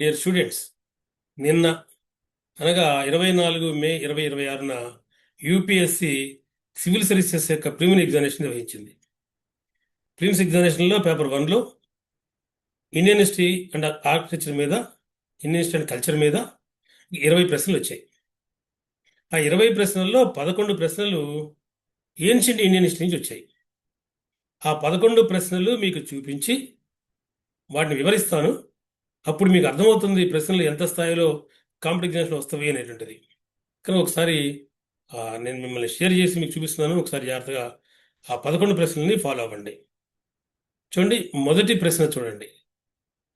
Dear students, నిన్న అనగా 24 May 2026న యూపీఎస్సి సివిల్ సర్వీసెస్ యొక్క ప్రిలిమినరీ ఎగ్జామినేషన్ నిర్వహించింది. ప్రిలిమ్స్ ఎగ్జామినేషన్లో పేపర్ 1లో ఇండియన్ హిస్టరీ అండ్ ఆర్కిటెక్చర్ మీద, ఇండియన్ హిస్టరీ అండ్ కల్చర్ మీద 20 ప్రశ్నలు వచ్చాయి. ఆ 20 ప్రశ్నల్లో 11 ప్రశ్నలు ఏన్షియంట్ ఇండియన్ హిస్టరీ నుంచి వచ్చాయి. ఆ 11 ప్రశ్నలు మీకు చూపించి వాటిని వివరిస్తాను. అప్పుడు మీకు అర్థమవుతుంది ఈ ప్రశ్నలు ఎంత స్థాయిలో కాంపిటేటివ్ ఎగ్జామ్స్లో వస్తాయి అనేటువంటిది. కానీ ఒకసారి నేను మిమ్మల్ని షేర్ చేసి మీకు చూపిస్తున్నాను. ఒకసారి జాగ్రత్తగా ఆ 11 ప్రశ్నల్ని ఫాలో అవ్వండి. చూడండి, మొదటి ప్రశ్న చూడండి.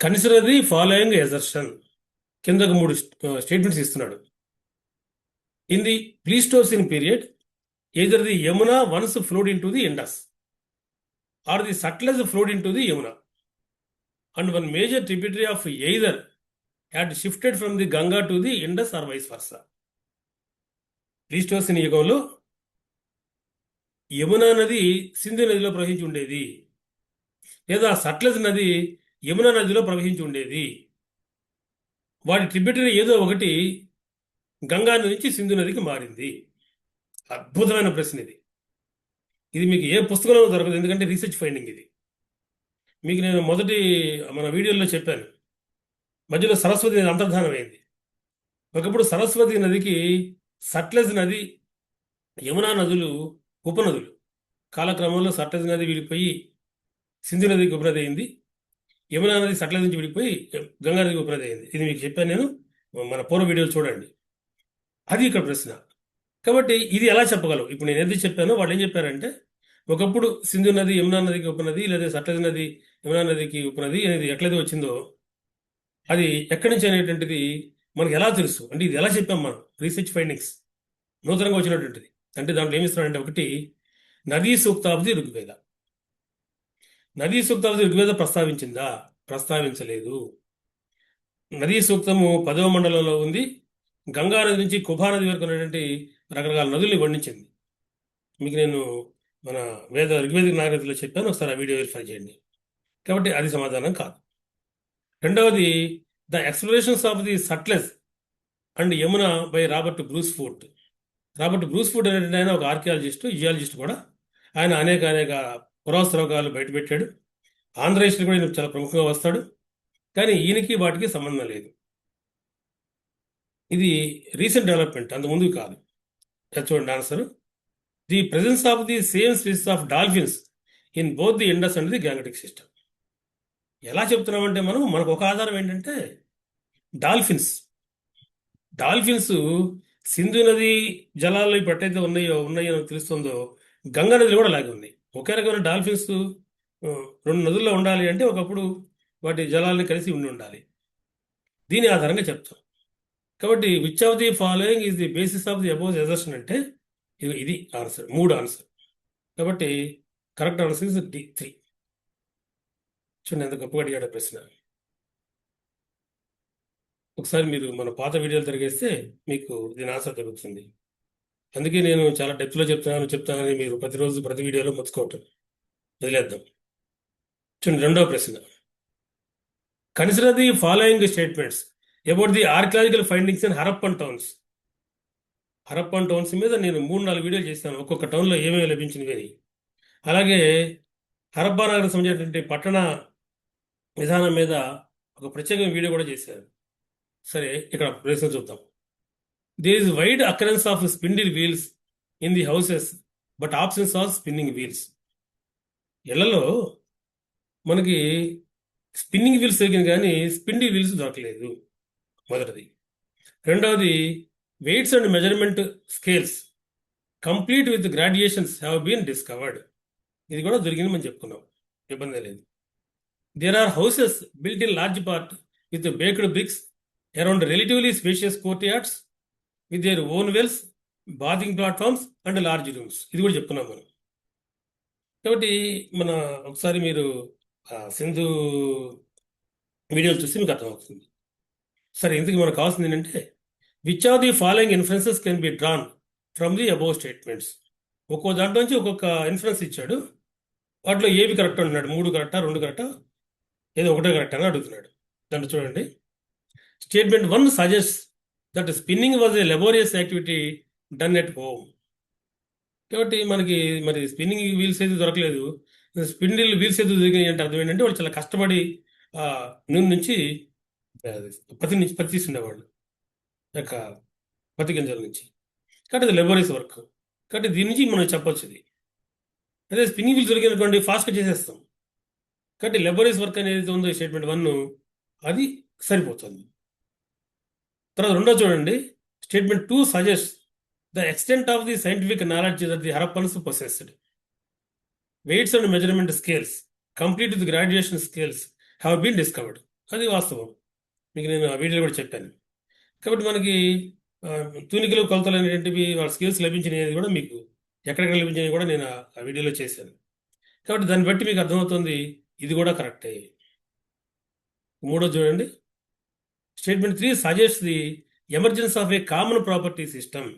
Consider the following assertion. కిందకు 3 స్టేట్మెంట్స్ ఇస్తున్నాడు. In the Pleistocene period either the Yamuna once flowed into the Indus or the Satluj flowed into the Yamuna, and one major tributary of either had shifted from the Ganga to the Indus or vice versa. ప్లీస్టోసిన్ యుగంలో యమునా నది సింధు నదిలో ప్రవహించి ఉండేది, లేదా సట్లెజ్ నది యమునా నదిలో ప్రవహించి ఉండేది. వాటి ట్రిబ్యూటరీ ఏదో ఒకటి గంగా నది నుంచి సింధు నదికి మారింది. అద్భుతమైన ప్రశ్న ఇది. ఇది మీకు ఏ పుస్తకంలో దొరకదు, ఎందుకంటే రీసెర్చ్ ఫైండింగ్ ఇది. మీకు నేను మన వీడియోలో చెప్పాను, మధ్యలో సరస్వతి నది అంతర్ధానం అయింది. ఒకప్పుడు సరస్వతి నదికి సట్లెజ్ నది, యమునా నదులు ఉపనదులు. కాలక్రమంలో సట్లెజ్ నది విడిపోయి సింధు నదికి ఉపనది అయింది. యమునా నది సట్లెజ్ నుంచి విడిపోయి గంగా నదికి ఉపనది అయింది. ఇది మీకు చెప్పాను నేను, మన పూర్వ వీడియోలు చూడండి. అది ఇక్కడ ప్రశ్న. కాబట్టి ఇది ఎలా చెప్పగలవు? ఇప్పుడు నేను ఏది చెప్పానో వాళ్ళు ఏం చెప్పారంటే, ఒకప్పుడు సింధు నది యమునా నదికి ఉపనది, లేదా సట్లెజ్ నది యమునా నదికి ఉపనది అనేది ఎట్లయితే వచ్చిందో అది ఎక్కడి నుంచి అనేటువంటిది మనకు ఎలా తెలుసు అంటే, ఇది ఎలా చెప్పాం మనం? రీసెర్చ్ ఫైండింగ్స్ నూతనంగా వచ్చినటువంటిది. అంటే దాంట్లో ఏమిస్తున్నాడంటే, ఒకటి నదీ సూక్తావధి ఋగ్వేద. నదీ సూక్తావధి ఋగ్వేద ప్రస్తావించిందా? ప్రస్తావించలేదు. నదీ సూక్తము 10వ మండలంలో ఉంది. గంగా నది నుంచి కుభా నది వరకు ఉన్నటువంటి రకరకాల నదుల్ని వర్ణించింది. మీకు నేను మన ఋగ్వేదిక నాగరికతలో చెప్పాను, ఒకసారి ఆ వీడియో వెరిఫై చేయండి. కాబట్టి అది సమాధానం కాదు. రెండవది, the explorations of the Sutlej and Yamuna by Robert Bruce Foote. Robert Bruce Foote అనేటువంటి ఆయన ఒక ఆర్కియాలజిస్టు, జియాలజిస్ట్ కూడా. ఆయన అనేక పురావస్తు బయటపెట్టాడు. ఆంధ్ర హిస్టరీ కూడా ఈయన చాలా ప్రముఖంగా వస్తాడు. కానీ ఈయనకి వాటికి సంబంధం లేదు. ఇది రీసెంట్ డెవలప్మెంట్, అంత ముందుకు కాదు. చూడండి answer. The presence of the same species of dolphins in both the Indus and the Gangetic system. ఎలా చెప్తున్నామంటే మనకు ఒక ఆధారం ఏంటంటే డాల్ఫిన్స్ సింధు నది జలాల్లో ఇప్పుడు ఎట్టయితే ఉన్నాయో తెలుస్తుందో, గంగా నదిలో కూడా అలాగే ఉన్నాయి. ఒకే రకమైన డాల్ఫిన్స్ 2 నదుల్లో ఉండాలి అంటే ఒకప్పుడు వాటి జలాల్ని కలిసి ఉండాలి. దీని ఆధారంగా చెప్తాం. కాబట్టి which of the following is the basis of the above assertion అంటే ఇది ఆన్సర్, 3 ఆన్సర్. కాబట్టి కరెక్ట్ ఆన్సర్ ఇస్ D3. చూడండి ఎంత గొప్పగా అడిగాడు ప్రశ్న. ఒకసారి మీరు మన పాత వీడియోలు తిరిగేస్తే మీకు దీని ఆన్సర్ దొరుకుతుంది. అందుకే నేను చాలా డెప్త్లో చెప్తానని మీరు ప్రతిరోజు ప్రతి వీడియోలో మొత్తుకోవటం వదిలేద్దాం. చూడండి రెండవ ప్రశ్న. Consider the following statements about the archaeological findings in Harappan towns. Harappan towns మీద నేను 3-4 వీడియోలు చేశాను, ఒక్కొక్క టౌన్లో ఏమేమి లభించినవి అని. అలాగే హరప్పా నగరం సంబంధించినటువంటి పట్టణ విధానం మీద ఒక ప్రత్యేకమైన వీడియో కూడా చేశారు. సరే, ఇక్కడ ప్రశ్న చూద్దాం. There is wide occurrence of spindle wheels in the houses but options of spinning wheels. ఇళ్లలో మనకి స్పిన్నింగ్ వీల్స్ దొరికింది కానీ స్పిన్డిల్ వీల్స్ దొరకలేదు, మొదటిది. రెండవది, weights and measurement scales complete with graduations have been discovered. ఇది కూడా దొరికింది మనం చెప్పుకున్నాం, ఇబ్బంది లేదు. There are houses built in large part with baked bricks around relatively spacious courtyards with their own wells, bathing platforms and large rooms. ఇది కూడా చెప్పుకున్నాం మనం. కాబట్టి ఒకసారి మీరు సింధు వీడియోలు చూస్తే మీకు అర్థమవుతుంది. సరే, ఇందుకు మనకు కావాల్సింది ఏంటంటే, which of the following inferences can be drawn from the above statements. ఒక్కో దాంట్లో నుంచి ఒక్కొక్క ఇన్ఫరెన్స్ ఇచ్చాడు. వాటిలో ఏవి కరెక్ట్ అంటున్నాడు, 3 కరెక్టా, 2 కరెక్టా, ఏదో ఒకటే కరెక్ట్ అని అడుగుతున్నాడు. దాంట్లో చూడండి, statement 1 suggest that spinning was a లెబోరియస్ activity done at home. కాబట్టి మనకి మరి స్పిన్నింగ్ వీల్స్ అయితే దొరకలేదు. స్పిన్డిల్ వీల్స్ అయితే దొరికినాయి అంటే అర్థం ఏంటంటే వాళ్ళు చాలా కష్టపడి ఆ నూనె నుంచి పత్తి తీస్తుండేవాళ్ళు యొక్క పత్తి గింజల నుంచి. కాబట్టి అది లెబోరియస్ వర్క్. కాబట్టి దీని నుంచి మనం చెప్పొచ్చు ఇది. అదే స్పిన్నింగ్ వీల్స్ దొరికినటువంటి ఫాస్ట్గా చేసేస్తాం. కాబట్టి లెబోరియస్ వర్క్ అనేది ఉందో స్టేట్మెంట్ 1 అది సరిపోతుంది. తర్వాత రెండో చూడండి, statement 2 suggest the extent of the scientific knowledge that the Harappans possessed. Weights and measurement scales complete with graduation scales have been discovered. అది వాస్తవం, మీకు నేను ఆ వీడియోలో కూడా చెప్పాను. కాబట్టి మనకి తూనికలు కొలతలు అనేటువంటివి వాళ్ళ స్కిల్స్ లభించినవి కూడా మీకు ఎక్కడెక్కడ లభించినవి కూడా నేను ఆ వీడియోలో చేశాను. కాబట్టి దాన్ని బట్టి మీకు అర్థమవుతుంది ఇది కూడా కరెక్టే. మూడో చూడండి, statement 3 suggest the emergence of a common property system.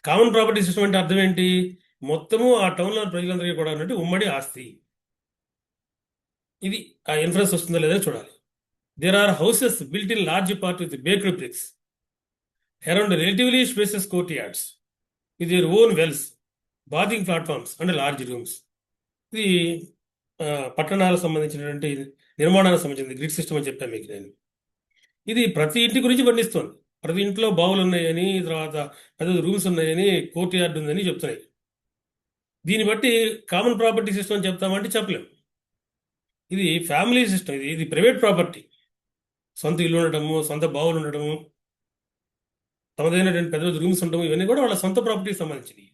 Common property system అంటే అర్థం ఏంటి? మొత్తము ఆ టౌన్లో ప్రజలందరికీ కూడా ఉన్నట్టు ఉమ్మడి ఆస్తి. ఇది ఆ ఇన్ఫ్లుయెన్స్ వస్తుందో లేదో చూడాలి. There are houses built in large part with baked bricks around relatively spaces courtyards with their own wells, bathing platforms and large rooms. ఇది పట్టణాలకు సంబంధించినటువంటి నిర్మాణానికి సంబంధించింది గ్రిడ్ సిస్టమ్ అని చెప్పాను మీకు నేను. ఇది ప్రతి ఇంటి గురించి వర్ణిస్తోంది. ప్రతి ఇంట్లో బావులు ఉన్నాయని, తర్వాత పెద్ద రూమ్స్ ఉన్నాయని, కోర్ట్ యార్డ్ ఉందని చెప్తున్నాయి. దీన్ని బట్టి కామన్ ప్రాపర్టీ సిస్టమ్ అని చెప్తామంటే చెప్పలేము. ఇది ఫ్యామిలీ సిస్టమ్, ఇది ప్రైవేట్ ప్రాపర్టీ. సొంత ఇల్లు ఉండటము, సొంత బావులు ఉండటము, తమదైనటువంటి పెద్ద రూమ్స్ ఉండటము, ఇవన్నీ కూడా వాళ్ళ సొంత ప్రాపర్టీకి సంబంధించినవి.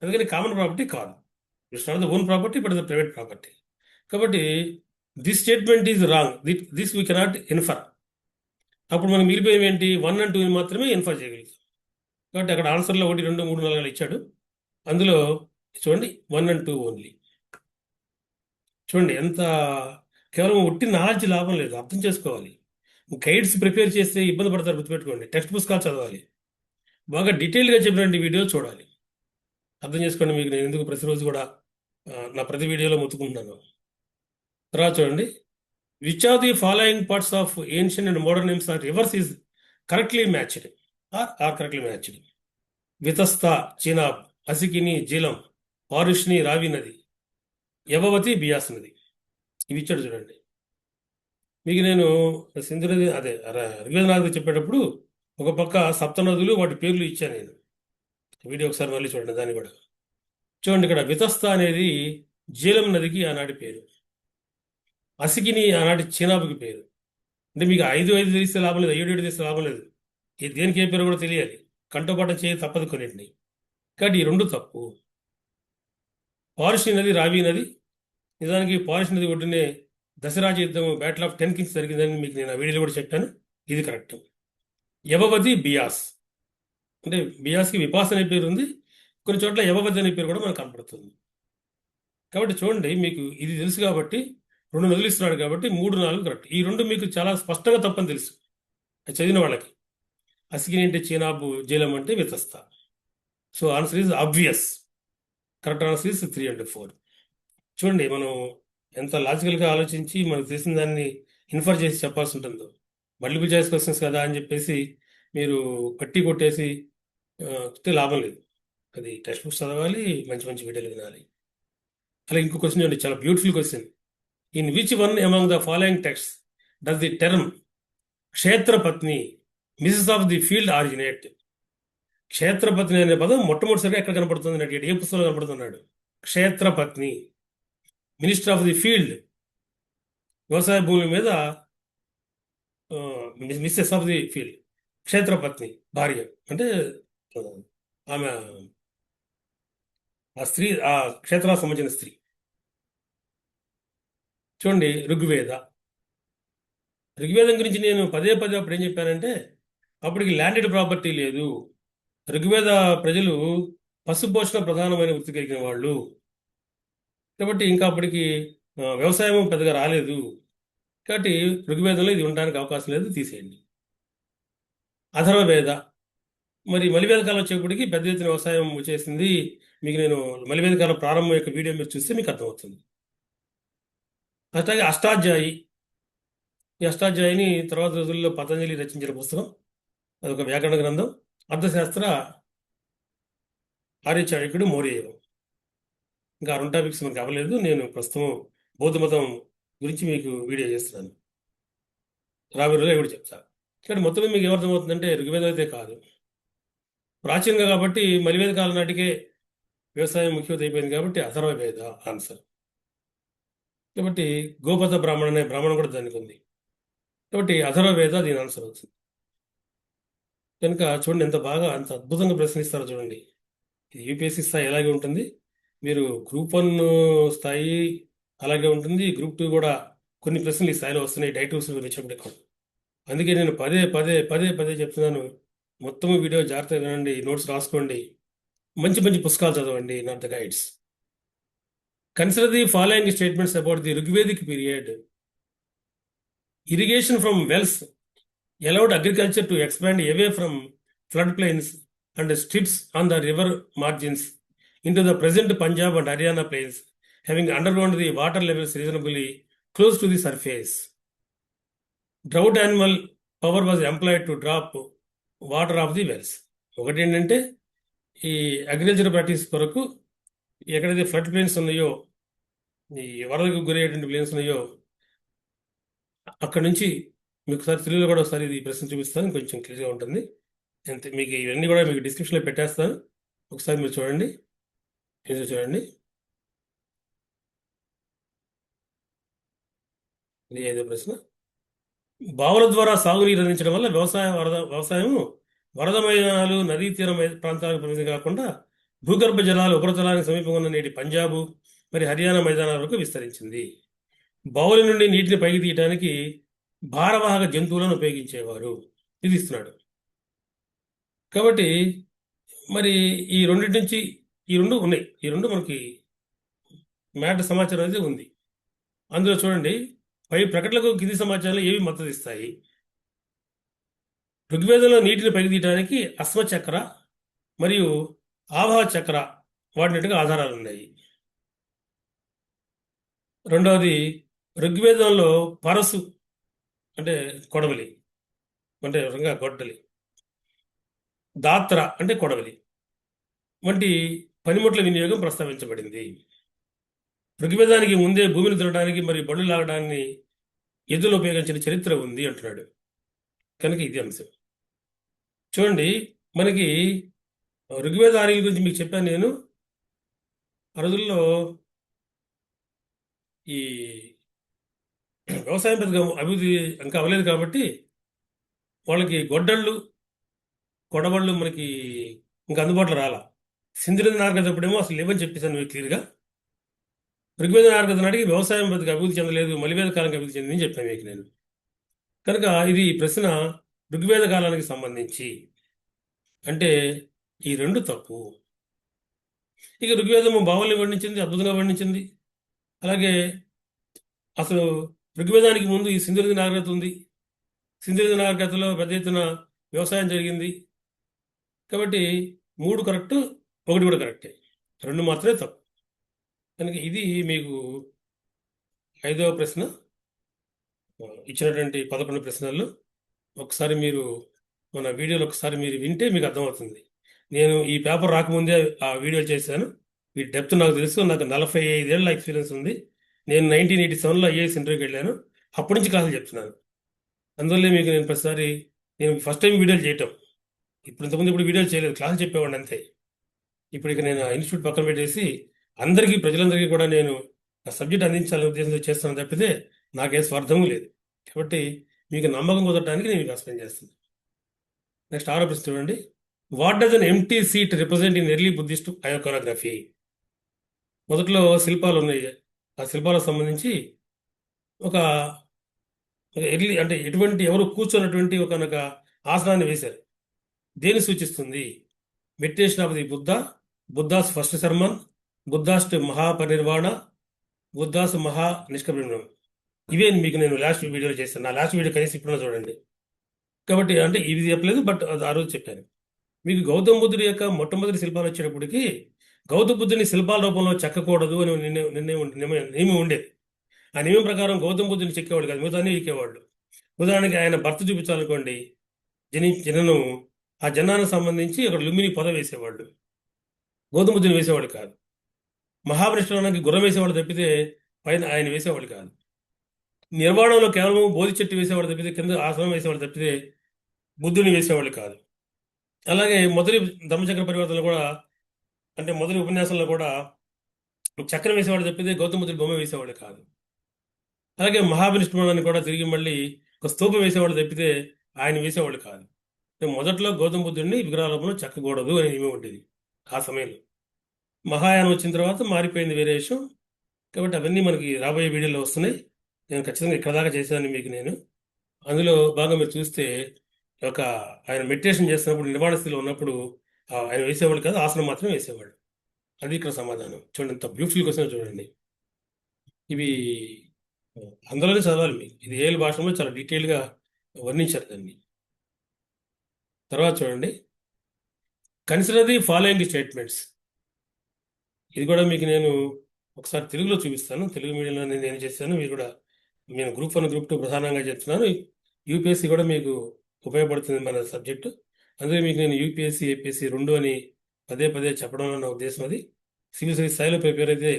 అందుకని కామన్ ప్రాపర్టీ కాదు. It's not the own property but the private property. కాబట్టి this statement is wrong, this we cannot infer. అప్పుడు మనం మిగిలిపోయేవి ఏంటి? 1 and 2 మాత్రమే ఇన్ఫర్ చేయగలుగుతాం. కాబట్టి అక్కడ ఆన్సర్లో 1, 2, 3, 4 ఇచ్చాడు. అందులో చూడండి 1 and 2 ఓన్లీ. చూడండి ఎంత కేవలం ఒట్టి నాలెడ్జ్ లాభం లేదు, అర్థం చేసుకోవాలి. గైడ్స్ ప్రిపేర్ చేస్తే ఇబ్బంది పడతారు, గుర్తుపెట్టుకోండి. టెక్స్ట్ పుస్తకాలు చదవాలి, బాగా డీటెయిల్గా చెప్పినటువంటి వీడియో చూడాలి. అర్థం చేసుకోండి. మీకు నేను ఎందుకు ప్రతిరోజు కూడా నా ప్రతి వీడియోలో ముత్తుకుంటున్నాను. తర్వాత చూడండి, which of the following pairs of ancient and modern names or rivers is correctly matched or correctly matched. Vitasta Chenab, Asikni Jhelum, Parushni Ravi నది, యవవతి బియాస్ నది. ఇవి ఇచ్చాడు చూడండి. మీకు నేను సింధు నది అదే ఋగ్వేద నాగరి చెప్పేటప్పుడు ఒక పక్క సప్త నదులు వాటి పేర్లు ఇచ్చాను నేను. వీడియో ఒకసారి మళ్ళీ చూడండి. దాన్ని కూడా చూడండి. ఇక్కడ వితస్త అనేది జీలం నదికి ఆనాటి పేరు, అసికిని ఆనాటి చీనాబుకి పేరు. అంటే మీకు 5 తెలిస్తే లాభం లేదు, 7 తెలిస్తే లాభం లేదు. దేనికి ఏ పేరు కూడా తెలియాలి, కంటోపాఠం చేయ తప్పదు కొన్నింటిని. కాబట్టి ఈ 2 తప్పు. పారుష్ని నది, రావి నది. నిజానికి పారుష్ని నది ఒడ్డునే దశరాజ యుద్ధం, బ్యాటిల్ ఆఫ్ 10 Kings జరిగిందని మీకు నేను ఆ వీడియోలో కూడా చెప్పాను. ఇది కరెక్ట్. యవవతి బియాస్, అంటే బియాస్కి విపాస్ అనే పేరు ఉంది, కొన్ని చోట్ల యవవతి అనే పేరు కూడా మనకు కనపడుతుంది. కాబట్టి చూడండి, మీకు ఇది తెలుసు కాబట్టి 2 నదులు ఇస్తున్నాడు కాబట్టి 3, 4 కరెక్ట్. ఈ 2 మీకు చాలా స్పష్టంగా తప్పని తెలుసు చదివిన వాళ్ళకి. అసికిని అంటే చీనాబు, జీలం అంటే Vitasta. So answer is obvious. Correct answer is 3 and 4. చూడండి, మనం ఎంత లాజికల్గా ఆలోచించి మనకు తెలిసిన దాన్ని ఇన్ఫర్ చేసి చెప్పాల్సి ఉంటుందో. మల్టిపుల్ చాయిస్ క్వశ్చన్స్ కదా అని చెప్పేసి మీరు కట్టి కొట్టేసి లాభం లేదు. అది టెక్స్ట్ బుక్స్ చదవాలి, మంచి మంచి వీడియోలు వినాలి. అలా ఇంకో క్వశ్చన్ చూడండి, చాలా beautiful question. In which one among the following text does the term kshetrapatni మిసెస్ ఆఫ్ ది ఫీల్డ్ ఆరిజినేట్? క్షేత్రపత్ని అనే పదం మొట్టమొదటిసారిగా ఎక్కడ కనపడుతుంది అంటే ఏ పుస్తకంలో కనపడుతున్నాడు? క్షేత్రపత్ని, మినిస్టర్ ఆఫ్ ది ఫీల్డ్, వ్యవసాయ భూమి మీద మిస్సెస్ ఆఫ్ ది ఫీల్డ్, క్షేత్రపత్ని భార్య అంటే ఆమె ఆ స్త్రీ, ఆ క్షేత్రానికి సంబంధించిన స్త్రీ. చూడండి, ఋగ్వేదం గురించి నేను పదే అప్పుడు ఏం చెప్పానంటే అప్పటికి ల్యాండెడ్ ప్రాపర్టీ లేదు. ఋగ్వేద ప్రజలు పశుపోషణ ప్రధానమైన వృత్తి కలిగిన వాళ్ళు కాబట్టి ఇంకా అప్పటికి వ్యవసాయం పెద్దగా రాలేదు. కాబట్టి ఋగ్వేదంలో ఇది ఉండడానికి అవకాశం లేదు, తీసేయండి. అథర్వవేద, మరి మలివేద కాలం వచ్చేప్పటికి పెద్ద ఎత్తున వ్యవసాయం వచ్చేసింది. మీకు నేను మలివేద కాలం ప్రారంభం యొక్క వీడియో మీరు చూస్తే మీకు అర్థమవుతుంది. అట్లాగే అష్టాధ్యాయి, ఈ అష్టాధ్యాయిని తర్వాత రోజుల్లో పతంజలి రచించిన పుస్తకం. అదొక వ్యాకరణ గ్రంథం. అర్థశాస్త్ర ఆర్యచాణక్యుడు మౌర్యయుగం. ఇంకా ఆ రెండు టాపిక్స్ మనకు అవ్వలేదు. నేను ప్రస్తుతం బౌద్ధ మతం గురించి మీకు వీడియో చేస్తున్నాను. రాబోయే రోజుల్లో కూడా చెప్తాను. ఇక్కడ మొత్తం మీద మీకు ఏమర్థమవుతుందంటే ఋగ్వేదం అయితే కాదు, ప్రాచీనంగా కాబట్టి మలివేద కాలం నాటికే వ్యవసాయం ముఖ్యత అయిపోయింది కాబట్టి అథర్వవేద ఆన్సర్. కాబట్టి గోపత బ్రాహ్మణ అనే బ్రాహ్మణం కూడా దానికి ఉంది. కాబట్టి అథర్వవేద దీని ఆన్సర్ అవుతుంది. కనుక చూడండి ఎంత బాగా అంత అద్భుతంగా ప్రశ్నిస్తారో చూడండి. ఇది యూపీఎస్సీ స్థాయి ఎలాగే ఉంటుంది, మీరు గ్రూప్ 1 స్థాయి అలాగే ఉంటుంది, గ్రూప్ 2 కూడా కొన్ని ప్రశ్నలు ఈ స్థాయిలో వస్తున్నాయి డైటూస్ వచ్చినప్పుడు ఎక్కువ. అందుకే నేను పదే పదే పదే పదే చెప్తున్నాను, మొత్తం వీడియో జాగ్రత్తగా వినండి, నోట్స్ రాసుకోండి, మంచి మంచి పుస్తకాలు చదవండి, not the guides. Consider the following statements about the Rigvedic period. Irrigation from wells allowed agriculture to expand away from floodplains and strips on the river margins into the present Punjab and Haryana plains, having undergone the water levels reasonably close to the surface. Drought animal power was employed to drop water off the wells. ఒకటి ఏంటంటే ఈ agriculture practice కొరకు ఎక్కడైతే flood planes ఉన్నాయో, ఈ వరదకు గురయ్యేటువంటి planes ఉన్నాయో అక్కడ నుంచి మీకు ఒకసారి తెలుగులో కూడా ఒకసారి ఇది ప్రశ్న చూపిస్తాను, కొంచెం క్లియర్గా ఉంటుంది. అంతే, మీకు ఇవన్నీ కూడా మీకు డిస్క్రిప్షన్లో పెట్టేస్తాను, ఒకసారి మీరు చూడండి. ఇది చూడండి, ఇది 5వ ప్రశ్న. బావుల ద్వారా సాగునీరు అందించడం వల్ల వ్యవసాయం వరద మైదానాలు, నదీ తీర ప్రాంతాలకు పరిమితం కాకుండా భూగర్భ జలాలు ఉపరితలానికి సమీపంగా ఉన్న నేటి పంజాబు మరి హర్యానా మైదానాల వరకు విస్తరించింది. బావుల నుండి నీటిని పైకి తీయడానికి భారవాహక జంతువులను ఉపయోగించేవారు. ఇది ఇస్తున్నాడు. కాబట్టి మరి ఈ రెండింటి నుంచి ఈ రెండు ఉన్నాయి, ఈ రెండు మనకి మ్యాటర్ సమాచారం అయితే ఉంది. అందులో చూడండి, పై ప్రకటనలకు కింది సమాచారాలు ఏవి మద్దతు ఇస్తాయి. ఋగ్వేదంలో నీటిని పైకి తీయడానికి అశ్వచక్ర మరియు ఆభా చక్ర వాడినట్టుగా ఆధారాలు ఉన్నాయి. రెండవది, ఋగ్వేదంలో పరసు అంటే కొడవలి అంటే గొడ్డలి, దాత్ర అంటే కొడవలి వంటి పనిముట్ల వినియోగం ప్రస్తావించబడింది. ఋగ్వేదానికి ముందే భూమిని దున్నడానికి మరియు బళ్ళు లాగడాన్ని ఎద్దులు ఉపయోగించిన చరిత్ర ఉంది అంటున్నాడు. కనుక ఇది అంశం. చూడండి, మనకి ఋగ్వేద ఆర్యుల గురించి మీకు చెప్పాను నేను. ఆ రోజుల్లో ఈ వ్యవసాయం పెద్దగా అభివృద్ధి ఇంకా అవ్వలేదు కాబట్టి వాళ్ళకి గొడ్డళ్ళు, కొడవళ్ళు మనకి ఇంకా అందుబాటులో రాలా. సింధుల నాగరికతప్పుడేమో అసలు లేవని చెప్పేసాను మీకు క్లియర్గా. ఋగ్వేద నాగరికత నాటికి వ్యవసాయం పెద్దగా అభివృద్ధి చెందలేదు, మలివేద కాలానికి అభివృద్ధి చెందిందని చెప్పాను మీకు నేను. కనుక ఇది ప్రశ్న ఋగ్వేద కాలానికి సంబంధించి అంటే ఈ రెండు తప్పు. ఇక ఋగ్వేదము బావల్ని వర్ణించింది, అద్భుతంగా వర్ణించింది. అలాగే అసలు ఋగ్వేదానికి ముందు ఈ సింధులింగ నాగరికత ఉంది, సింధులింగ నాగరికతలో పెద్ద ఎత్తున వ్యవసాయం జరిగింది. కాబట్టి 3 కరెక్ట్, 1 కూడా కరెక్టే, 2 మాత్రమే తప్పు. కనుక ఇది మీకు 5వ ప్రశ్న. ఇచ్చినటువంటి 11 ప్రశ్నల్లో ఒకసారి మీరు మన వీడియోలో ఒకసారి మీరు వింటే మీకు అర్థమవుతుంది. నేను ఈ పేపర్ రాకముందే ఆ వీడియోలు చేశాను. ఈ డెప్త్ నాకు తెలుసు. నాకు 45 ఏళ్ళ ఎక్స్పీరియన్స్ ఉంది. నేను 1987లో ఐఏఎస్ ఇంటర్వ్యూకి వెళ్ళాను. అప్పటి నుంచి క్లాసులు చెప్తున్నాను. అందువల్లే మీకు నేను ప్రతిసారి నేను ఫస్ట్ టైం వీడియోలు చేయటం. ఇంతకుముందు ఇప్పుడు వీడియోలు చేయలేదు, క్లాసులు చెప్పేవాడిని అంతే. ఇప్పుడు ఇక నేను ఇన్స్టిట్యూట్ పక్కన పెట్టేసి అందరికీ, ప్రజలందరికీ కూడా నేను ఆ సబ్జెక్ట్ అందించాలనే ఉద్దేశంతో చేస్తాను తప్పితే నాకే స్వార్థం లేదు. కాబట్టి మీకు నమ్మకం కుదరడానికి నేను ఎక్స్ప్లెయిన్ చేస్తాను. నెక్స్ట్ 6వ ప్రశ్న చూడండి. What does an empty seat represent in early Buddhist iconography? మొదట్లో శిల్పాలు ఉన్నాయి. ఆ శిల్పాలకు సంబంధించి ఒక ఎర్లీ అంటే ఎటువంటి ఎవరు కూర్చున్నటువంటి ఒక ఆసనాన్ని వేశారు. దేని సూచిస్తుంది? Meditation of the Buddha's first sermon, Buddha's Mahaparinirvana, Buddha's మహా నిష్క్రమణం. ఇవే మీకు నేను లాస్ట్ వీడియోలో చేశాను. నా లాస్ట్ వీడియో కనీసం ఇప్పుడు చూడండి. కాబట్టి అంటే ఇది చెప్పలేదు, బట్ అది ఆ రోజు చెప్పాను. మీకు గౌతమ బుద్ధుడి యొక్క మొట్టమొదటి శిల్పాలు వచ్చేటప్పటికి గౌతమ బుద్ధుని శిల్పాల రూపంలో చెక్కకూడదు అని నియమం ఉండేది. ఆ నియమం ప్రకారం గౌతమ బుద్ధుని చెక్కేవాళ్ళు కాదు, మిగతాన్ని ఎక్కేవాళ్ళు. ఉదాహరణకి ఆయన భర్త చూపించాలనుకోండి, జననం, ఆ జనానికి సంబంధించి ఒక లుంబిని పొద వేసేవాళ్ళు, గోధుమ ముద్దను వేసేవాళ్ళు కాదు. మహావిష్ణువునికి గుర్రం వేసేవాళ్ళు తప్పితే పైన ఆయన వేసేవాళ్ళు కాదు. నిర్మాణంలో కేవలం బోధి చెట్టు వేసేవాళ్ళు తప్పితే, కింద ఆసనం వేసేవాళ్ళు తప్పితే బుద్ధుని వేసేవాళ్ళు కాదు. అలాగే మొదటి ధమ్మచక్ర పరివర్తనలో కూడా, అంటే మొదటి ఉపన్యాసంలో కూడా చక్రం వేసేవాళ్ళు తప్పితే గౌతమ బుద్ధుడి బొమ్మ వేసేవాళ్ళు కాదు. అలాగే మహావిష్ణువుని కూడా తిరిగి మళ్ళీ ఒక స్తూపం వేసేవాళ్ళు తప్పితే ఆయన వేసేవాళ్ళు కాదు. అంటే మొదట్లో గౌతమ బుద్ధుడిని విగ్రహాలోపంలో చెక్కకూడదు అని ఏమీ ఉండేది ఆ సమయంలో. మహాయానం వచ్చిన తర్వాత మారిపోయింది, వేరే విషయం. కాబట్టి అవన్నీ మనకి రాబోయే వీడియోలో వస్తున్నాయి. నేను ఖచ్చితంగా ఇక్కడ దాకా చేశాను మీకు నేను. అందులో బాగా మీరు చూస్తే, ఒక ఆయన మెడిటేషన్ చేస్తున్నప్పుడు నిర్మాణ స్థితిలో ఉన్నప్పుడు ఆయన వేసేవాళ్ళు కాదు, ఆసనం మాత్రం వేసేవాళ్ళు. అది ఇక్కడ సమాధానం. చూడండి ఎంత బ్యూటిఫుల్ క్వశ్చన్ చూడండి. ఇవి అందులోనే చదవాలి మీకు. ఇది ఏళ్ళ భాషలో చాలా డీటెయిల్గా వర్ణించారు దాన్ని. తర్వాత చూడండి, కన్సిడర్ ది ఫాలోయింగ్ స్టేట్మెంట్స్. ఇది కూడా మీకు నేను ఒకసారి తెలుగులో చూపిస్తాను. తెలుగు మీడియంలో నేను చేశాను. మీరు కూడా, నేను గ్రూప్ 1 గ్రూప్ 2 ప్రధానంగా చెప్తున్నాను. యూపీఎస్సీ కూడా మీకు ఉపయోగపడుతుంది మన సబ్జెక్టు. అందుకే మీకు నేను యూపీఎస్సీ ఏపీఎస్సీ రెండు అని పదే పదే చెప్పడంలో నా ఉద్దేశం అది. సివిల్ సర్వీస్ స్థాయిలో ప్రిపేర్ అయితే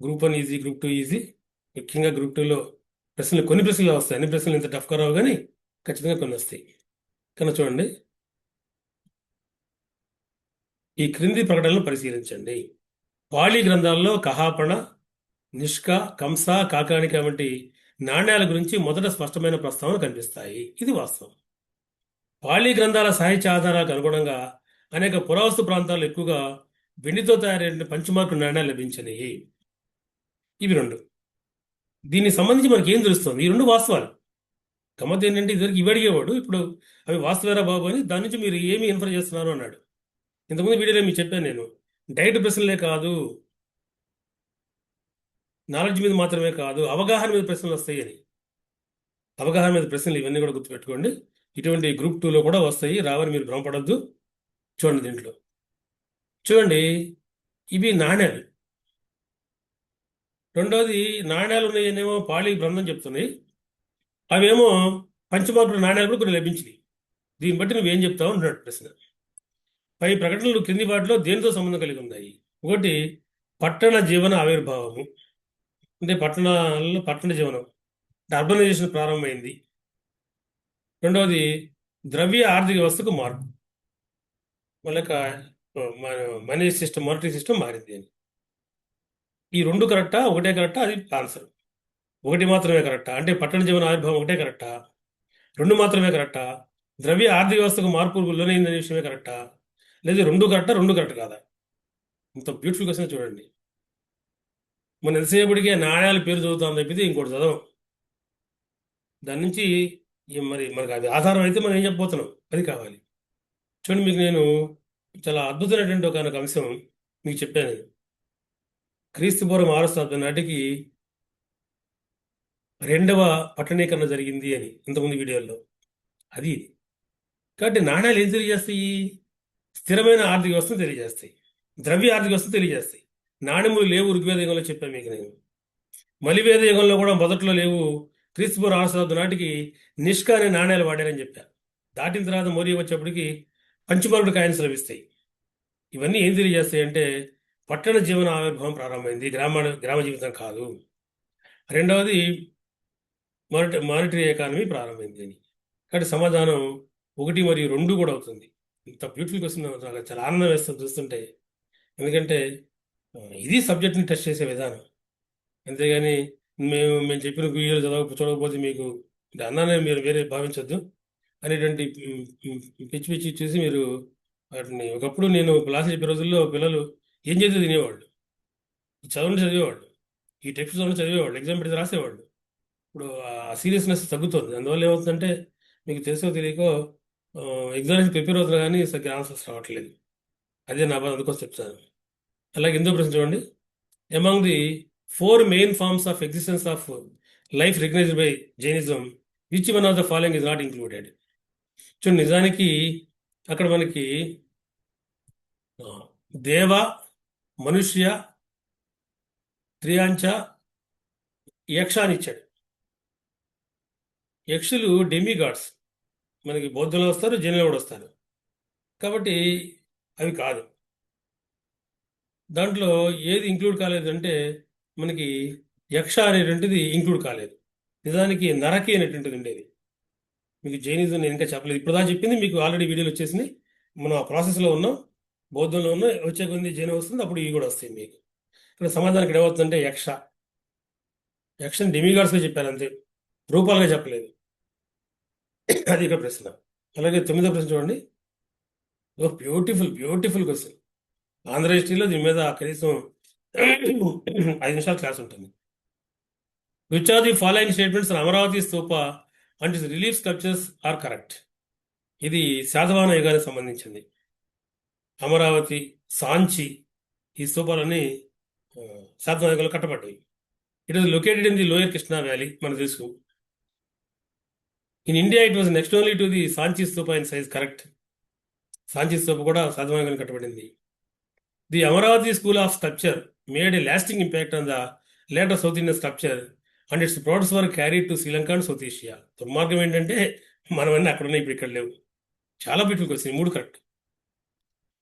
గ్రూప్ 1 ఈజీ, గ్రూప్ 2 ఈజీ. ముఖ్యంగా గ్రూప్ 2లో కొన్ని ప్రశ్నలు వస్తాయి. అన్ని ప్రశ్నలు ఇంత టఫ్గా రావు, కానీ ఖచ్చితంగా కొన్ని వస్తాయి. కనుక చూడండి, ఈ క్రింది ప్రకటనలు పరిశీలించండి. పాళీ గ్రంథాల్లో కహాపణ, నిష్క, కంస, కాకాణిక వంటి నాణ్యాల గురించి మొదట స్పష్టమైన ప్రస్తావన కనిపిస్తాయి. ఇది వాస్తవం. పాళీ గ్రంథాల సాహిత్య ఆధారాలకు అనుగుణంగా అనేక పురావస్తు ప్రాంతాల్లో ఎక్కువగా వెండితో తయారైన పంచమార్కు నాణ్యాలు లభించినాయి. ఇవి రెండు. దీనికి సంబంధించి మనకి ఏం తెలుస్తుంది? ఈ రెండు వాస్తవాలు. గమ్మత్ ఏంటంటే, ఇదివరకు ఇవి అడిగేవాడు, ఇప్పుడు అవి వాస్తవేరా బాబు అని దాని నుంచి మీరు ఏమి ఇన్ఫర్ చేస్తున్నారు అన్నాడు. ఇంతకుముందు వీడియోలో మీకు చెప్పాను నేను, డైరెక్ట్ ప్రశ్నలే కాదు, నాలెడ్జ్ మీద మాత్రమే కాదు, అవగాహన మీద ప్రశ్నలు వస్తాయి అని. అవగాహన మీద ప్రశ్నలు ఇవన్నీ కూడా గుర్తుపెట్టుకోండి. ఇటువంటి గ్రూప్ 2లో కూడా వస్తాయి, రావని మీరు భ్రమపడద్దు. చూడండి, దీంట్లో చూడండి, ఇవి నాణ్యాలు. రెండోది, నాణ్యాలు ఉన్నాయనేమో పాళీ గ్రంథం చెప్తున్నాయి, అవేమో పంచమార్కుల నాణ్యాలు కూడా కొన్ని లభించినాయి. దీన్ని బట్టి నువ్వేం చెప్తావు అన్నాడు ప్రశ్న. పై ప్రకటనలు క్రింది వాటిలో దేనితో సంబంధం కలిగి ఉన్నాయి? ఒకటి, పట్టణ జీవన ఆవిర్భావము, అంటే పట్టణాల్లో పట్టణ జీవనం, అర్బనైజేషన్ ప్రారంభమైంది. రెండవది, ద్రవ్య ఆర్థిక వ్యవస్థకు మార్పు, వాళ్ళ మనీ సిస్టమ్, మానిటరీ సిస్టమ్ మారింది అని. ఈ రెండు కరెక్టా? ఒకటే కరెక్టా? అది ఆన్సర్. ఒకటి మాత్రమే కరెక్టా అంటే పట్టణ జీవన ఆవిర్భావం ఒకటే కరెక్టా? రెండు మాత్రమే కరెక్టా? ద్రవ్య ఆర్థిక వ్యవస్థకు మార్పు లోనైందనే విషయమే కరెక్టా? లేదా రెండు కరెక్టా, రెండు కరెక్ట్ కాదా? ఇంత బ్యూటిఫుల్ క్వశ్చన్ చూడండి. మన ఎంతసేపటికి నాణ్యాల పేరు చదువుతాం తప్పితే ఇంకోటి చదవం. దాని నుంచి మరి మనకు అది ఆధారం అయితే మనం ఏం చెప్పబోతున్నాం, అది కావాలి. చూడండి, మీకు నేను చాలా అద్భుతమైనటువంటి ఒక అంశం మీకు చెప్పాను. క్రీస్తు పూర్వం 6వ శతాబ్దం నాటికి రెండవ పట్టణీకరణ జరిగింది అని ఇంతకుముందు వీడియోలో. అది ఇది. కాబట్టి నాణ్యాలు ఏం తెలియజేస్తాయి? స్థిరమైన ఆర్థిక వ్యవస్థను తెలియజేస్తాయి, ద్రవ్య ఆర్థిక వ్యవస్థను తెలియజేస్తాయి. నాణ్యములు లేవు ఋగ్వేద యుగంలో చెప్పాను మీకు నేను. మలివేద యుగంలో కూడా మొదట్లో లేవు. క్రీస్తుపూర్వం 6వ శతాబ్దం నాటికి నిష్క అనే నాణ్యాలు వాడారని చెప్పారు. దాటిన తర్వాత మోరీ వచ్చేప్పటికి పంచమార్కుడు కాయిన్స్ లభిస్తాయి. ఇవన్నీ ఏం తెలియజేస్తాయి అంటే, పట్టణ జీవన ఆవిర్భావం ప్రారంభమైంది, గ్రామ జీవితం కాదు. రెండవది, మానిటరీ ఎకానమీ ప్రారంభమైంది అని. కాబట్టి సమాధానం 1 మరియు 2 కూడా అవుతుంది. ఇంత బ్యూటిఫుల్ క్వశ్చన్, నాకు చాలా ఆనందం వేస్తుంది చూస్తుంటే. ఎందుకంటే ఇది సబ్జెక్ట్ని టెస్ట్ చేసే విధానం. అంతేగాని మేము చెప్పిన వీడియోలు చూడకపోతే మీకు అన్నానే మీరు వేరే భావించొద్దు అనేటువంటి పిచ్చి పిచ్చి చూసి మీరు వాటిని. ఒకప్పుడు నేను క్లాస్ చెప్పే రోజుల్లో పిల్లలు ఏం చేస్తే తినేవాళ్ళు, ఈ చదువుని చదివేవాళ్ళు, ఈ టెక్స్ట్ చదివేవాళ్ళు, ఎగ్జామ్ పెడితే రాసేవాళ్ళు. ఇప్పుడు ఆ సీరియస్నెస్ తగ్గుతుంది. అందువల్ల ఏమవుతుందంటే, మీకు తెలుసో తెలియకో ఎగ్జామ్స్ ప్రిపేర్ అవుతున్నా కానీ సరిగ్గా ఆన్సర్స్ రావట్లేదు. అదే నా బాధ, అందుకోసం చెప్తాను. అలాగే ఎంతో ప్రశ్న చూడండి. Among the 4 main forms of existence of life recognised by Jainism, which one of the following is not included? చూడండి, నిజానికి అక్కడ మనకి దేవ, మనుష్య, త్రియాంచ, యక్ష అని ఇచ్చాడు. యక్షులు డెమిగాడ్స్, మనకి బౌద్ధంలో వస్తారు, జైనులో కూడా వస్తారు. కాబట్టి అవి కాదు. దాంట్లో ఏది ఇంక్లూడ్ కాలేదు అంటే మనకి యక్ష అనేటువంటిది ఇంక్లూడ్ కాలేదు. నిజానికి నరకి అనేటువంటిది ఉండేది. మీకు జైనిజం నేను ఇంకా చెప్పలేదు. ఇప్పుడు దాకా చెప్పింది మీకు ఆల్రెడీ వీడియోలు వచ్చేసినాయి. మనం ఆ ప్రాసెస్లో ఉన్నాం. బౌద్ధంలో ఉన్నాం. వచ్చే కొద్ది జైనం వస్తుంది, అప్పుడు ఇవి కూడా వస్తాయి మీకు. ఇక్కడ సమాధానం ఇక్కడ ఏమవుతుందంటే యక్షని డెమిగాడ్స్గా చెప్పారు అంతే, రూపాలుగా చెప్పలేదు. అది ఇక్కడ ప్రశ్న. అలాగే 9వ ప్రశ్న చూడండి. ఓ బ్యూటిఫుల్ బ్యూటిఫుల్ క్వశ్చన్. ఆంధ్ర హిస్టరీలో దీని మీద కనీసం 5 నిమిషాల క్లాస్ ఉంటుంది. Which are the following statements Amaravati stupa and its relief sculptures are correct? ఇది శాతవాహన యుగానికి సంబంధించింది. అమరావతి, సాంచి ఈ స్తూపాలన్నీ శాతవాహన యుగంలో కట్టబడ్డాయి. It was located in the lower Krishna valley, మనకు తెలుసు. In India it was next only to the Sanchi stupa in size, correct. Sanchi stupa కూడా శాతవాహన యుగంలో కట్టబడింది. The Amaravati school of sculpture made a lasting impact on the later south Indian sculpture and its products were carried to Sri Lanka and south Asia. దుర్మార్గం ఏంటంటే మనవన్నీ అక్కడ ఉన్నాయి, ఇప్పుడు ఇక్కడ లేవు. చాలా బ్యూటిఫుల్ క్వశ్చన్, 3 కరెక్ట్.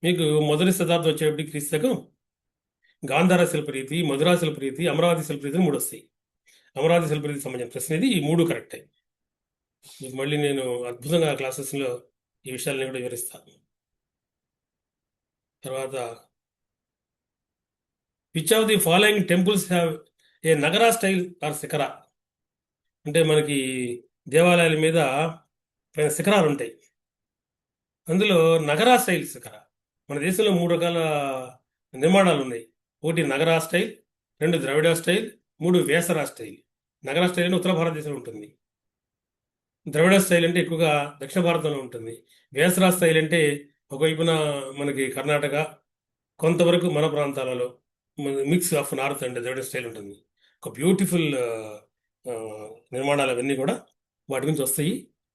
మీకు మొదటి శతాబ్దం వచ్చేటప్పటికి క్రీస్తకం గాంధార శిల్పరీతి, మధురా శిల్పరీతి, అమరావతి శిల్పరీతి 3 వస్తాయి. అమరావతి శిల్పరీతికి సంబంధించిన ప్రశ్న ఇది. ఈ 3 కరెక్టే. మీకు మళ్ళీ నేను అద్భుతంగా క్లాసెస్లో ఈ విషయాలని కూడా వివరిస్తాను. తర్వాత which of the following temples have a Nagara style or shikhara? అంటే మనకి దేవాలయాల మీద పైన శిఖరాలు ఉంటాయి. అందులో నగరా స్టైల్ శిఖర. మన దేశంలో 3 రకాల నిర్మాణాలు ఉన్నాయి. 1 నగరా స్టైల్, 2 ద్రవిడ స్టైల్, 3 వేసరా స్టైల్. నగరా స్టైల్ అంటే ఉత్తర భారతదేశంలో ఉంటుంది. ద్రవిడ స్టైల్ అంటే ఎక్కువగా దక్షిణ భారతంలో ఉంటుంది. వేసరా స్టైల్ అంటే ఒకవైపున మనకి కర్ణాటక, కొంతవరకు మన ప్రాంతాలలో mix of north and Dravida style ఉంటుంది. ఒక బ్యూటిఫుల్ నిర్మాణాలు అవన్నీ కూడా వాటి గురించి వస్తాయి.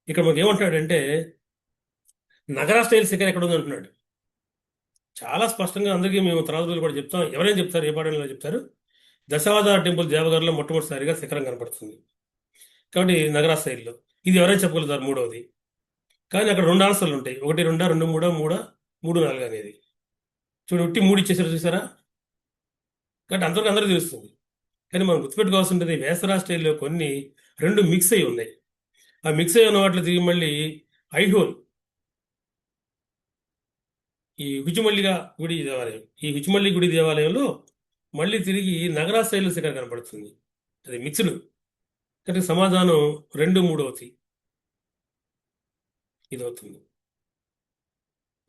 ఇక్కడ మనకి ఏమంటాడంటే నగరా స్టైల్ శిఖర్ ఎక్కడ ఉంది అంటున్నాడు. చాలా స్పష్టంగా అందరికీ మేము తర్వాత రోజులు కూడా చెప్తాం. ఎవరైనా చెప్తారు, ఏ పాఠంలో చెప్తారు, దశావతార టెంపుల్ దేవగర్లో మొట్టమొదటిసారిగా శిఖరం కనపడుతుంది. కాబట్టి నగరా స్టైల్లో ఇది ఎవరైనా చెప్పగలుగుతారు. 3వది. కానీ అక్కడ 2 ఆన్సర్లు ఉంటాయి. 1, 2, 2, 3, 3, 3, 4 అనేది. చూడు, ఉట్టి 3 ఇచ్చేసారు చూసారా. కాబట్టి అంతవరకు అందరికీ తెలుస్తుంది. కానీ మనం గుర్తుపెట్టుకోవాల్సి ఉంటుంది, వేసరా స్టైల్లో కొన్ని 2 మిక్స్ అయి ఉన్నాయి. ఆ మిక్స్ అయి ఉన్న వాటిలో తిరిగి మళ్ళీ ఐహోల్, ఈ హుచుమల్లిగా గుడి దేవాలయం, ఈ హుచుమల్లి గుడి దేవాలయంలో మళ్ళీ తిరిగి నగరా స్టైల్లో శిఖర కనపడుతుంది. అది మిక్స్డ్. కాబట్టి సమాధానం 2, 3 అవుతాయి. ఇది అవుతుంది.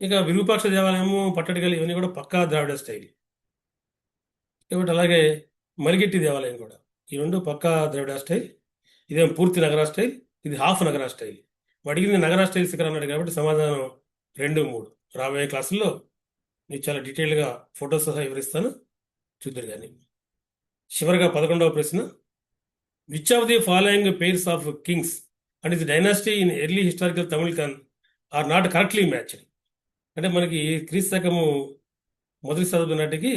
ఇక విరూపాక్ష దేవాలయము, పట్టడగల్ ఇవన్నీ కూడా పక్కా ద్రావిడ స్టైల్. కాబట్టి అలాగే మలిగెట్టి దేవాలయం కూడా, ఈ 2 పక్కా ద్రావిడ స్టైల్. ఇదేం పూర్తి నగరా స్టైల్, ఇది హాఫ్ నగరా స్టైల్. అడిగింది నగరా స్టైల్ శిఖరం అన్నాడు కాబట్టి సమాధానం 2, 3. రాబోయే క్లాసుల్లో మీకు చాలా డీటెయిల్గా ఫోటోస్ సహా వివరిస్తాను, చూద్దరు కానీ. చివరిగా 11వ ప్రశ్న. Which of the following pairs of kings and is dynasty in early historical Tamil are not correctly matched? అంటే మనకి క్రీస్తకము మొదటి శతాబ్దం నాటికి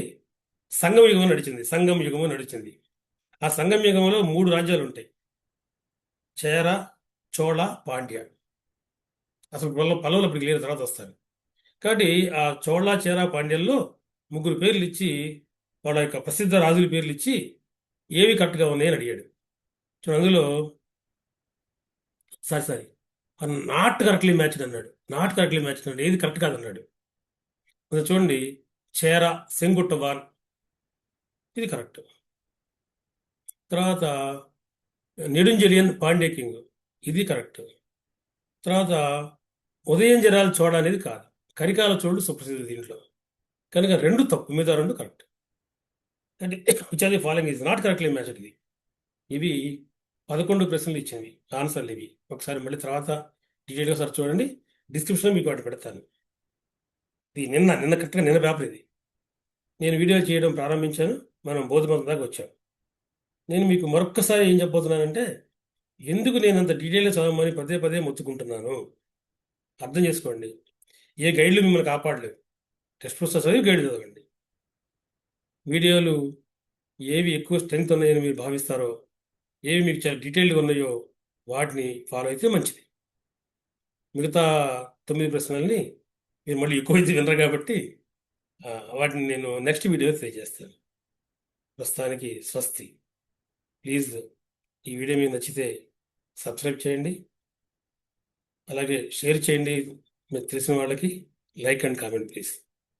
సంగమ యుగం నడిచింది. సంగమ యుగము నడిచింది. ఆ సంగమ యుగంలో 3 రాజ్యాలు ఉంటాయి: చేర, చోళ, పాండ్య. అసలు పల్లవులు అప్పుడు క్లియర్ తర్వాత వస్తారు. కాబట్టి ఆ చోళ, చేర, పాండ్యాల్లో 3 పేర్లు ఇచ్చి, వాళ్ళ యొక్క ప్రసిద్ధ రాజుల పేర్లు ఇచ్చి ఏవి కరెక్ట్గా ఉన్నాయని అడిగాడు. చూడండి, అందులో సారీ నాట్ కరెక్ట్లీ మ్యాచ్డ్ అన్నాడు. నాట్ కరెక్ట్లీ మ్యాచ్డ్ అన్నాడు, ఏది కరెక్ట్ కాదన్నాడు. చూడండి, చేర సెంగుట్టవాన్, ఇది కరెక్ట్. తర్వాత నెడుంజలియన్ పాండ్య కింగ్, ఇది కరెక్ట్. తర్వాత ఉదయంజరాలు చోళ అనేది కాదు, కరికాల చోళుడు సుప్రసిద్ధి దీంట్లో. కనుక 2 తప్పు, మిగతా 2 కరెక్ట్. అంటే which are the following is not correctly matched. ఇవి 11 ప్రశ్నలు ఇచ్చినవి, ఆన్సర్లు ఇవి. ఒకసారి మళ్ళీ తర్వాత డీటెయిల్గా సార్ చూడండి, డిస్క్రిప్షన్లో మీకు వాటి పెడతాను. ఇది నిన్న కరెక్ట్గా నిన్న పేపర్ ఇది. నేను వీడియో చేయడం ప్రారంభించాను, మనం బోధమతం దాకా వచ్చాం. నేను మీకు మరొక్కసారి ఏం చెప్పబోతున్నానంటే, ఎందుకు నేను అంత డీటెయిల్గా చదవమని పదే పదే మొత్తుకుంటున్నాను అర్థం చేసుకోండి. ఏ గైడ్లు మిమ్మల్ని కాపాడలేవు. టెక్స్ట్ పుస్తకం చదివి గైడ్ చదవండి. వీడియోలు ఏవి ఎక్కువ స్ట్రెంగ్త్ ఉన్నాయని మీరు భావిస్తారో, ఏవి మీకు చాలా డీటెయిల్డ్గా ఉన్నాయో వాటిని ఫాలో అయితే మంచిది. మిగతా 9 ప్రశ్నల్ని మీరు మళ్ళీ ఎక్కువ అయితే వినరు కాబట్టి ఆ, వాటిని నేను నెక్స్ట్ వీడియోలో తెలియజేస్తాను. ప్రస్తుతానికి స్వస్తి. ప్లీజ్ ఈ వీడియో మీకు నచ్చితే సబ్స్క్రైబ్ చేయండి, అలాగే షేర్ చేయండి మీకు తెలిసిన వాళ్ళకి. Like and comment please.